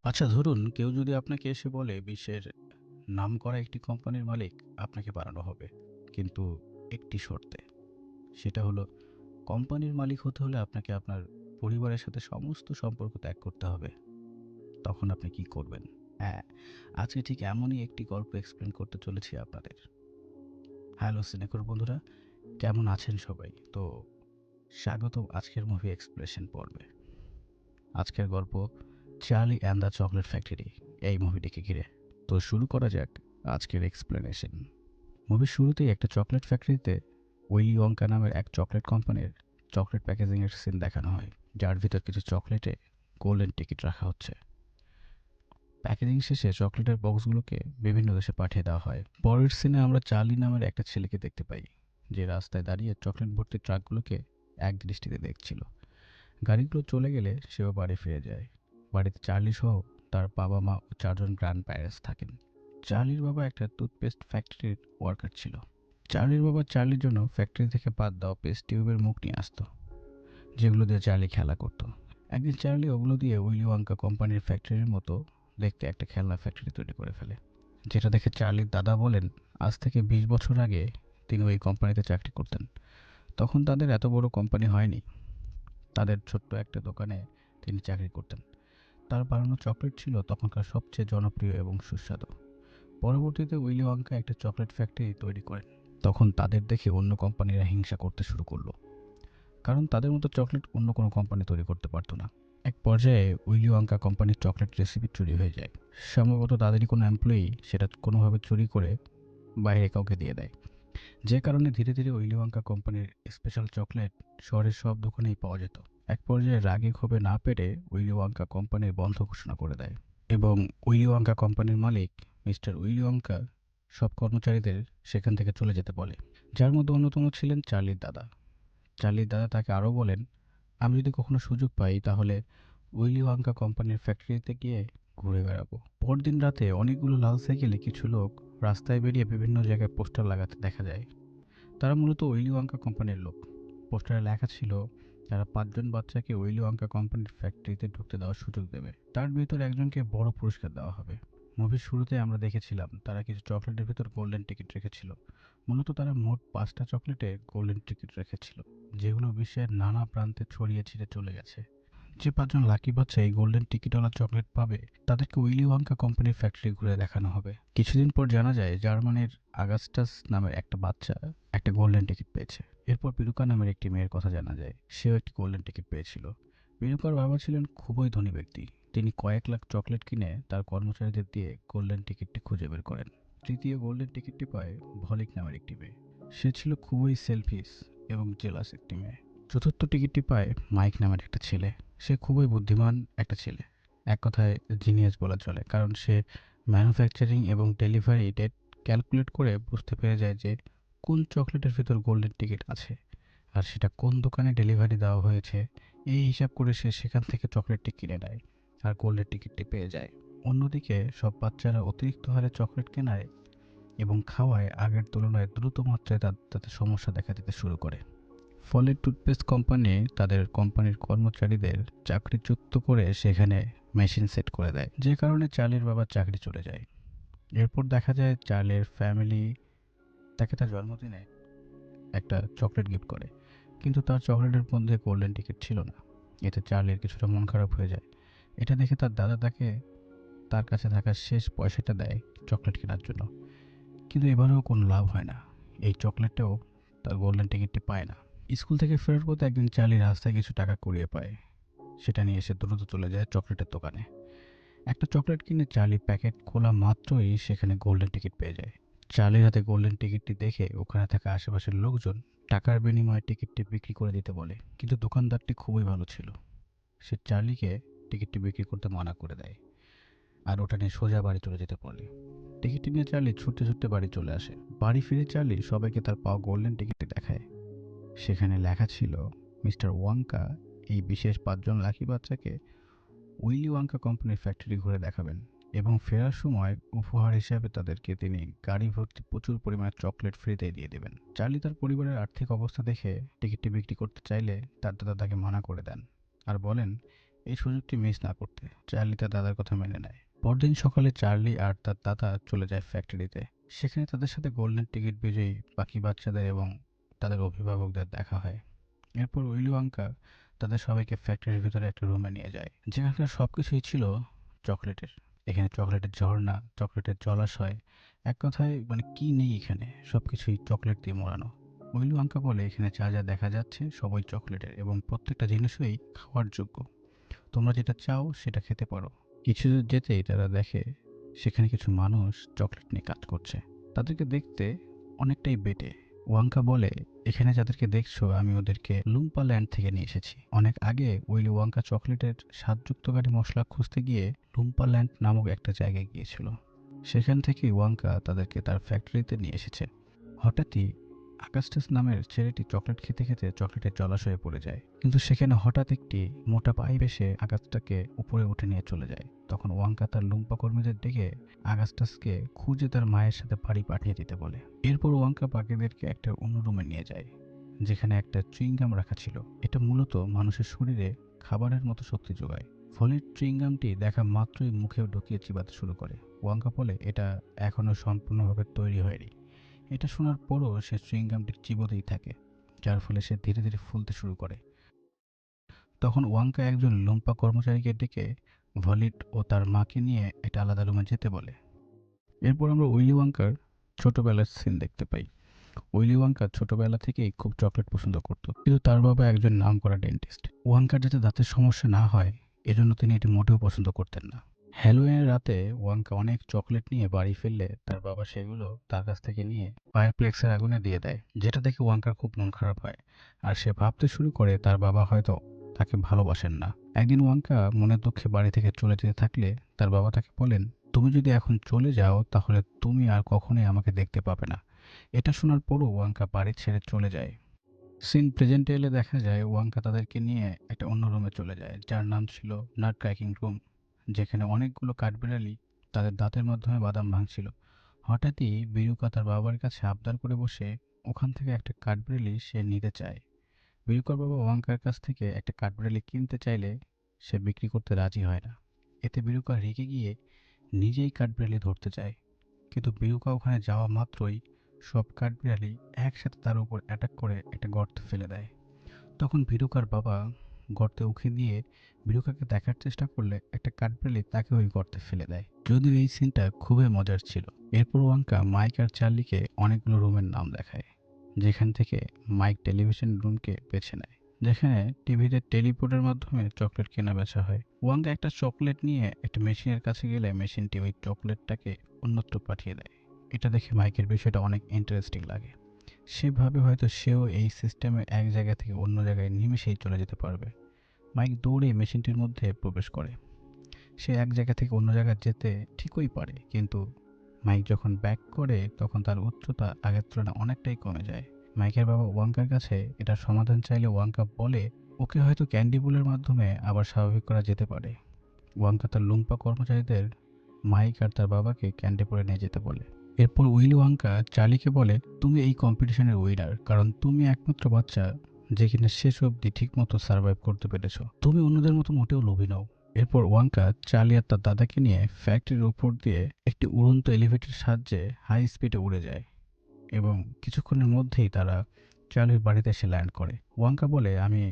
আচ্ছা ধরুন কেউ যদি আপনাকে এসে বলে বিশ্বের নামকরা একটি কোম্পানির মালিক আপনাকে বানানো হবে। কিন্তু একটি শর্তে। সেটা হলো কোম্পানির মালিক হতে হলে আপনাকে আপনার পরিবারের সাথে সমস্ত সম্পর্ক ত্যাগ করতে হবে। তখন আপনি কি করবেন? হ্যাঁ, আজকে ঠিক এমনই একটি গল্প এক্সপ্লেন করতে চলেছি আপনাদের। হ্যালো সিনেকর বন্ধুরা, কেমন আছেন সবাই? তো স্বাগতম আজকের মুভি এক্সপ্রেশন পর্বে। আজকের গল্প Charlie and the chocolate factory, এই মুভিটিকে ঘিরে। তো শুরু করা যাক আজকের এক্সপ্লেনেশন। মুভির শুরুতেই একটা চকলেট ফ্যাক্টরিতে উইলি ওয়ঙ্কা নামের এক চকলেট কোম্পানির চকলেট প্যাকেজিংয়ের সিন দেখানো হয়, যার ভিতর কিছু চকলেটে গোল্ডেন টিকিট রাখা হচ্ছে। প্যাকেজিং শেষে চকলেটের বক্সগুলোকে বিভিন্ন দেশে পাঠিয়ে দেওয়া হয়। পরের সিনে আমরা চার্লি নামের একটা ছেলেকে দেখতে পাই, যে রাস্তায় দাঁড়িয়ে চকলেট ভর্তি ট্রাকগুলোকে এক দৃষ্টিতে দেখছিল। গাড়িগুলো চলে গেলে সেও বাড়ি ফিরে যায়। বাড়িতে চার্লি সহ তার বাবা মা ও চারজন গ্র্যান্ড প্যারেন্টস থাকেন। চার্লির বাবা একটা টুথপেস্ট ফ্যাক্টরির ওয়ার্কার ছিল। চার্লির বাবা চার্লির জন্য ফ্যাক্টরি থেকে বাদ দেওয়া পেস্ট টিউবের মুখ নিয়ে আসতো, যেগুলো দিয়ে চার্লি খেলা করতো। একদিন চার্লি ওগুলো দিয়ে উইলি ওয়াঙ্কা কোম্পানির ফ্যাক্টরির মতো দেখতে একটা খেলনা ফ্যাক্টরি তৈরি করে ফেলে, যেটা দেখে চার্লির দাদা বলেন আজ থেকে 20 বছর আগে তিনি ওই কোম্পানিতে চাকরি করতেন। তখন তাদের এত বড় কোম্পানি হয়নি, তাদের ছোট্ট একটা দোকানে তিনি চাকরি করতেন। তার বানানো চকলেট ছিল তখনকার সবচেয়ে জনপ্রিয় এবং সুস্বাদু। পরবর্তীতে উইলি ওয়াঙ্কা একটা চকলেট ফ্যাক্টরি তৈরি করেন। তখন তাদের দেখে অন্য কোম্পানিরা হিংসা করতে শুরু করলো, কারণ তাদের মতো চকলেট অন্য কোনো কোম্পানি তৈরি করতে পারতো না। এক পর্যায়ে উইলি ওয়াঙ্কা কোম্পানির চকলেট রেসিপি চুরি হয়ে যায়। সম্ভবত তাদেরই কোনো এমপ্লয়ি সেটা কোনোভাবে চুরি করে বাইরে কাউকে দিয়ে দেয়, যে কারণে ধীরে ধীরে উইলি ওয়াঙ্কা কোম্পানির স্পেশাল চকলেট শহরের সব দোকানেই পাওয়া যেত। এক পর্যায়ে রাগে ক্ষোভে না পেরে উইলি ওয়াঙ্কা কোম্পানির বন্ধ ঘোষণা করে দেয়, এবং উইলি ওয়াঙ্কা কোম্পানির মালিক মিস্টার উইলি ওয়াঙ্কা সব কর্মচারীদের সেখান থেকে চলে যেতে বলে, যার মধ্যে অন্যতম ছিলেন চার্লির দাদা। চার্লির দাদা তাকে আরও বলেন, আমি যদি কখনো সুযোগ পাই তাহলে উইলি ওয়াঙ্কা কোম্পানির ফ্যাক্টরিতে গিয়ে ঘুরে বেড়াবো। পরদিন রাতে অনেকগুলো লাল সাইকেলে কিছু লোক রাস্তায় বেরিয়ে বিভিন্ন জায়গায় পোস্টার লাগাতে দেখা যায়। তারা মূলত উইলি ওয়াঙ্কা কোম্পানির লোক। পোস্টারে লেখা ছিল তারা 5জন বাচ্চাকে উইলি ওয়াঙ্কা কোম্পানির ফ্যাক্টরিতে ঢুকতে দেওয়ার সুযোগ দেবে, তার ভিতর একজনকে বড় পুরস্কার দেওয়া হবে। মুভির শুরুতে আমরা দেখেছিলাম তারা কিছু চকলেটের ভিতর গোল্ডেন টিকিট রেখেছিল। মূলত তারা মোট 5টা চকলেটে গোল্ডেন টিকিট রেখেছিল, যেগুলো বিশ্বের নানা প্রান্তে ছড়িয়ে ছিটে চলে গেছে। যে 5জন লাকি বাচ্চা এই গোল্ডেন টিকিটওয়ালা চকলেট পাবে তাদেরকে উইলি ওয়াঙ্কা কোম্পানির ফ্যাক্টরি ঘুরে দেখানো হবে। কিছুদিন পর জানা যায় জার্মানির আগাস্টাস নামের একটা বাচ্চা একটা গোল্ডেন টিকিট পেয়েছে। এরপর পিরুকা নামের একটি মেয়ের কথা জানা যায়, সেও একটি গোল্ডেন টিকিট পেয়েছিল। পিরুকার বাবা ছিলেন খুবই ধনী ব্যক্তি। তিনি কয়েক লাখ চকলেট কিনে তার কর্মচারীদের দিয়ে গোল্ডেন টিকিটটি খুঁজে বের করেন। তৃতীয় গোল্ডেন টিকিটটি পায় ভলিক নামের একটি মেয়ে। সে ছিল খুবই সেলফিশ এবং জেলাস একটি মেয়ে। চতুর্থ টিকিটটি পায় মাইক নামের একটা ছেলে। সে খুবই বুদ্ধিমান একটা ছেলে, এক কথায় জিনিয়াস বলা চলে, কারণ সে ম্যানুফ্যাকচারিং এবং ডেলিভারি ডেট ক্যালকুলেট করে বুঝতে পেরে যায় যে কোন চকলেটের ভিতর গোল্ডেন টিকিট আছে আর সেটা কোন দোকানে ডেলিভারি দেওয়া হয়েছে। এই হিসাব করে সে সেখান থেকে চকলেটটি কিনে নেয় আর গোল্ডেন টিকিটটি পেয়ে যায়। অন্যদিকে সব বাচ্চারা অতিরিক্ত হারে চকলেট কেনায় এবং খাওয়ায় আগের তুলনায় দ্রুত মাত্রায় তাদের সমস্যা দেখা দিতে শুরু করে। ফলে টুথপেস্ট কোম্পানি তাদের কোম্পানির কর্মচারীদের চাকরিচ্যুত করে সেখানে মেশিন সেট করে দেয়, যে কারণে চার্লির বাবার চাকরি চলে যায়। এরপর দেখা যায় চার্লির ফ্যামিলি তাকে তার জন্মদিনে একটা চকলেট গিফট করে, কিন্তু তার চকলেটের মধ্যে গোল্ডেন টিকিট ছিল না। এতে চার্লির কিছুটা মন খারাপ হয়ে যায়। এটা দেখে তার দাদা তাকে তার কাছে থাকা শেষ পয়সাটা দেয় চকলেট কেনার জন্য, কিন্তু এবারেও কোনো লাভ হয় না। এই চকলেটটাও তার গোল্ডেন টিকিটটি পায় না। স্কুল থেকে ফেরার পথে একদিন চার্লি রাস্তায় কিছু টাকা কুড়িয়ে পায়। সেটা নিয়ে এসে দ্রুত চলে যায় চকলেটের দোকানে। একটা চকলেট কিনে চার্লি প্যাকেট খোলা মাত্রই সেখানে গোল্ডেন টিকিট পেয়ে যায়। চার্লির হাতে গোল্ডেন টিকিটটি দেখে ওখানে থাকা আশেপাশের লোকজন টাকার বিনিময়ে টিকিটটি বিক্রি করে দিতে বলে, কিন্তু দোকানদারটি খুবই ভালো ছিল। সে চার্লিকে টিকিটটি বিক্রি করতে মানা করে দেয় আর ওটা নিয়ে সোজা বাড়ি চলে যেতে বলে। টিকিটটি নিয়ে চার্লি ছুটতে ছুটতে বাড়ি চলে আসে। বাড়ি ফিরে চার্লি সবাইকে তার পাওয়া গোল্ডেন টিকিটটি দেখায়। সেখানে লেখা ছিল মিস্টার ওয়াঙ্কা এই বিশেষ 5জন লাকি বাচ্চাকে উইলি ওয়াঙ্কা কোম্পানির ফ্যাক্টরি ঘুরে দেখাবেন, এবং ফেরার সময় উপহার হিসাবে তাদেরকে তিনি গাড়ি ভর্তি প্রচুর পরিমাণে চকলেট ফ্রিতে দিয়ে দেবেন। চার্লি তার পরিবারের আর্থিক অবস্থা দেখে টিকিটটি বিক্রি করতে চাইলে তার দাদা তাকে মানা করে দেন আর বলেন এই সুযোগটি মিস না করতে চার্লি তার দাদার কথা মেনে নেয়। পরদিন সকালে চার্লি আর তার দাদা চলে যায় ফ্যাক্টরিতে। সেখানে তাদের সাথে গোল্ডেন টিকিট বিজয়ী বাকি বাচ্চাদের এবং তাদের অভিভাবকদের দেখা হয়। এরপর উইলি ওয়াঙ্কা তাদের সবাইকে ফ্যাক্টরির ভিতরে একটা রুমে নিয়ে যায়, যেখানকার সবকিছুই ছিল চকলেটের। এখানে চকলেটের ঝর্ণা, চকলেটের জলাশয়, এক কথায় মানে কি নেই এখানে, সবকিছুই চকলেট দিয়ে মোড়ানো। উইলি ওয়াঙ্কা বলে এখানে যা যা দেখা যাচ্ছে সবই চকলেটের এবং প্রত্যেকটা জিনিসই খাওয়ার যোগ্য। তোমরা যেটা চাও সেটা খেতে পারো। কিছু দূর যেতেই তারা দেখে সেখানে কিছু মানুষ চকলেট নিয়ে কাজ করছে। তাদেরকে দেখতে অনেকটাই বেটে। ওয়াঙ্কা বলে, এখানে যাদেরকে দেখছো আমি ওদেরকে লুম্পা ল্যান্ড থেকে নিয়ে এসেছি। অনেক আগে উইলি ওয়াঙ্কা চকলেটের স্বাদযুক্তকারী মশলা খুঁজতে গিয়ে লুম্পা ল্যান্ড নামক একটা জায়গায় গিয়েছিল। সেখান থেকেই ওয়াঙ্কা তাদেরকে তার ফ্যাক্টরিতে নিয়ে এসেছে। হঠাৎই আগাস্টাস নামের ছেলেটি চকলেট খেতে খেতে চকলেটের জলাশয়ে পড়ে যায়, কিন্তু সেখানে হঠাৎ একটি মোটা পাইপ এসে আগাস্টাসকে উপরে উঠে নিয়ে চলে যায়। তখন ওয়াঙ্কা তার লুম্পা কর্মীদের ডেকে আগাস্টাসকে খুঁজে তার মায়ের সাথে বাড়ি পাঠিয়ে দিতে বলে। এরপর ওয়াঙ্কা বাকিদেরকে একটা অন্য রুমে নিয়ে যায়, যেখানে একটা চুইংগাম রাখা ছিল। এটা মূলত মানুষের শরীরে খাবারের মতো শক্তি যোগায়। ফলের চুইংগামটি দেখা মাত্রই মুখে ঢুকিয়ে চিবাতে শুরু করে। ওয়াঙ্কা বলে এটা এখনো সম্পূর্ণভাবে তৈরি হয়নি। এটা শোনার পরও সে চুইংগামটি চিবোতেই থাকে, যার ফলে সে ধীরে ধীরে ফুলতে শুরু করে। তখন ওয়াঙ্কা একজন লুম্পা কর্মচারীকে ডেকে ভলিট ও তার মাকে নিয়ে একটা আলাদা রুমে যেতে বলে। এরপর আমরা উইলি ওয়াঙ্কার ছোটবেলার সিন দেখতে পাই। উইলি ওয়াঙ্কা ছোটবেলা থেকেই খুব চকলেট পছন্দ করত, কিন্তু তার বাবা একজন নামকরা ডেন্টিস্ট। ওয়াঙ্কার যাতে দাঁতের সমস্যা না হয় এজন্য তিনি এটি মোটেও পছন্দ করতেন না। হ্যালোউইনের রাতে ওয়াঙ্কা অনেক চকলেট নিয়ে বাড়ি ফিরলে তার বাবা সেগুলো তার কাছ থেকে নিয়ে ফায়ারপ্লেক্সের আগুনে দিয়ে দেয়, যেটা দেখে ওয়াঙ্কার খুব মন খারাপ হয়। আর সে ভাবতে শুরু করে তার বাবা হয়তো তাকে ভালোবাসেন না। একদিন ওয়াঙ্কা মনের দুঃখে বাড়ি থেকে চলে যেতে থাকলে তার বাবা তাকে বলেন, তুমি যদি এখন চলে যাও তাহলে তুমি আর কখনোই আমাকে দেখতে পাবে না। এটা শোনার পরও ওয়াঙ্কা বাড়ি ছেড়ে চলে যায়। সিন প্রেজেন্টে এলে দেখা যায় ওয়াঙ্কা তাদেরকে নিয়ে একটা অন্য রুমে চলে যায়, যার নাম ছিল নাট ক্র্যাকিং রুম, যেখানে অনেকগুলো কাঠবিড়ালি তাদের দাঁতের মাধ্যমে বাদাম ভাঙছিল। হঠাৎই বিরুকা তার বাবার কাছে আবদার করে বসে ওখান থেকে একটা কাঠবিড়ালি সে নিতে চায়। বিরুকার বাবা ওয়াঙ্কার কাছ থেকে একটা কাঠবিড়ালি কিনতে চাইলে সে বিক্রি করতে রাজি হয় না। এতে বিরুকা রেগে গিয়ে নিজেই কাঠবিড়ালি ধরতে চায়, কিন্তু বিরুকা ওখানে যাওয়া মাত্রই সব কাঠবিড়ালি একসাথে তার উপর অ্যাটাক করে একটা গর্তে ফেলে দেয়। তখন বিরুকার বাবা গর্তে উঁকি দিয়ে বিরুকাকে দেখার চেষ্টা করলে একটা কাঠবিড়ালি তাকে ওই গর্তে ফেলে দেয়। যদিও এই সিনটা খুবই মজার ছিল। এরপর ওয়াঙ্কা মাইক আর চার্লিকে অনেকগুলো রুমের নাম দেখায়, যেখান থেকে মাইক টেলিভিশন রুমকে বেছে নেয়, যেখানে টিভিতে টেলিপোর্টের মাধ্যমে চকলেট কেনা বেচা হয়। ওয়াঙ্কা একটা চকলেট নিয়ে একটা মেশিনের কাছে গেলে মেশিনটি ওই চকলেটটাকে অন্যত্র পাঠিয়ে দেয়। এটা দেখে মাইকের বিষয়টা অনেক ইন্টারেস্টিং লাগে। সেভাবে হয়তো সেও এই সিস্টেমে এক জায়গা থেকে অন্য জায়গায় নিমেষেই চলে যেতে পারবে। মাইক দৌড়ে মেশিনটির মধ্যে প্রবেশ করে। সে এক জায়গা থেকে অন্য জায়গায় যেতে ঠিকই পারে, কিন্তু মাইক যখন ব্যাক করে তখন তার উচ্চতা আগের তুলনায় অনেকটাই কমে যায়। মাইকের বাবা ওয়াঙ্কার কাছে এটার সমাধান চাইলে ওয়াঙ্কা বলে ওকে হয়তো ক্যান্ডি বুলের মাধ্যমে আবার স্বাভাবিক করা যেতে পারে। ওয়াঙ্কা তার লুম্পা কর্মচারীদের মাইক আর তার বাবাকে ক্যান্ডি পুলে নিয়ে যেতে বলে। এরপর উইলি ওয়াঙ্কা চার্লিকে বলে, তুমি এই কম্পিটিশনের উইনার, কারণ তুমি একমাত্র বাচ্চা যে কিনা শেষ অবধি ঠিকমতো সার্ভাইভ করতে পেরেছ। তুমি অন্যদের মতো মোটেও লোভী নও। এরপর ওয়াঙ্কা চার্লি আর তার দাদাকে নিয়ে ফ্যাক্টরির উপর দিয়ে একটি উড়ন্ত এলিভেটরের সাহায্যে হাই স্পিডে উড়ে যায় এবং কিছুক্ষণের মধ্যেই তারা চার্লির বাড়িতে এসে ল্যান্ড করে। ওয়াঙ্কা বলে, আমি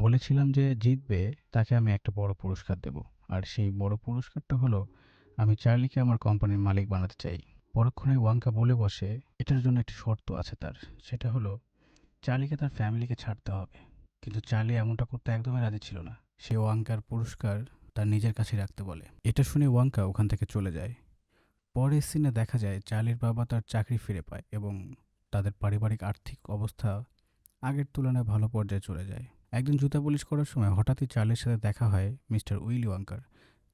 বলেছিলাম যে জিতবে তাকে আমি একটা বড় পুরস্কার দেব, আর সেই বড় পুরস্কারটা হলো আমি চার্লিকে আমার কোম্পানির মালিক বানাতে চাই। পরক্ষণে ওয়াঙ্কা বলে বসে এটার জন্য একটি শর্ত আছে তার, সেটা হলো চার্লিকে তার ফ্যামিলিকে ছাড়তে হবে। কিন্তু চার্লি এমনটা করতে একদমই রাজি ছিল না। সে ওয়াঙ্কার পুরস্কার তার নিজের কাছে রাখতে বলে। এটা শুনে ওয়াঙ্কা ওখান থেকে চলে যায়। পরের সিনে দেখা যায় চার্লির বাবা তার চাকরি ফিরে পায় এবং তাদের পারিবারিক আর্থিক অবস্থা আগের তুলনায় ভালো পর্যায়ে চলে যায়। একদিন জুতা পলিশ করার সময় হঠাৎই চার্লির সাথে দেখা হয় মিস্টার উইলি ওয়াঙ্কার।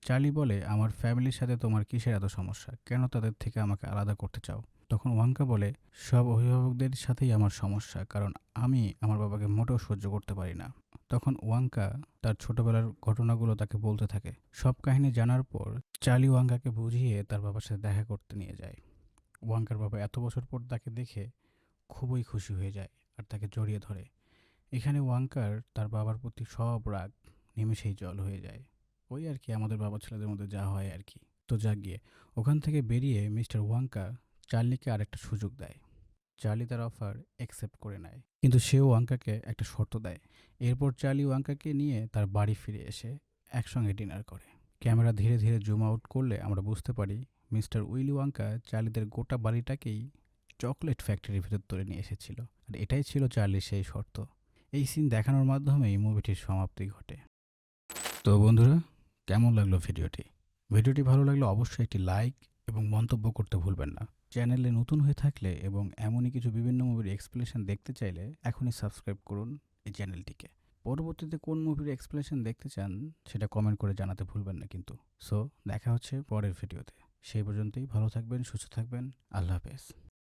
চার্লি বলে, আমার ফ্যামিলির সাথে তোমার কিসের এত সমস্যা, কেন তাদের থেকে আমাকে আলাদা করতে চাও? তখন ওয়াঙ্কা বলে, সব অভিভাবকদের সাথেই আমার সমস্যা, কারণ আমি আমার বাবাকে মোটেও সহ্য করতে পারি না। তখন ওয়াঙ্কা তার ছোটবেলার ঘটনাগুলো তাকে বলতে থাকে। সব কাহিনী জানার পর চার্লি ওয়াঙ্কাকে বুঝিয়ে তার বাবার সাথে দেখা করতে নিয়ে যায়। ওয়াঙ্কার বাবা এত বছর পর তাকে দেখে খুবই খুশি হয়ে যায় আর তাকে জড়িয়ে ধরে। এখানে ওয়াঙ্কার তার বাবার প্রতি সব রাগ নিমেষেই জল হয়ে যায়। ওই আর কি আমাদের বাবা ছেলেদের মধ্যে যা হয় আর কি। তো যাক গিয়ে ওখান থেকে বেরিয়ে মিস্টার ওয়াঙ্কা চার্লিকে আরেকটা সুযোগ দেয়। চার্লি তার অফার অ্যাকসেপ্ট করে নেয়, কিন্তু সেও ওয়াঙ্কাকে একটা শর্ত দেয়। এরপর চার্লি ওয়াঙ্কাকে নিয়ে তার বাড়ি ফিরে এসে একসঙ্গে ডিনার করে। ক্যামেরা ধীরে ধীরে জুম আউট করলে আমরা বুঝতে পারি মিস্টার উইলি ওয়াঙ্কা চার্লিদের গোটা বাড়িটাকেই চকলেট ফ্যাক্টরির ভেতর তুলে নিয়ে এসেছিল, আর এটাই ছিল চার্লির সেই শর্ত। এই সিন দেখানোর মাধ্যমে এই মুভিটির সমাপ্তি ঘটে। তো বন্ধুরা, কেমন লাগলো ভিডিওটি? ভিডিওটি ভালো লাগলে অবশ্যই একটি লাইক এবং মন্তব্য করতে ভুলবেন না। চ্যানেলে নতুন হয়ে থাকলে এবং এমনই কিছু বিভিন্ন মুভির এক্সপ্লেনেশন দেখতে চাইলে এখনই সাবস্ক্রাইব করুন এই চ্যানেলটিকে। পরবর্তীতে কোন মুভির এক্সপ্লেনেশন দেখতে চান সেটা কমেন্ট করে জানাতে ভুলবেন না কিন্তু। সো দেখা হচ্ছে পরের ভিডিওতে। সেই পর্যন্তই ভালো থাকবেন, সুস্থ থাকবেন। আল্লাহ হাফেজ।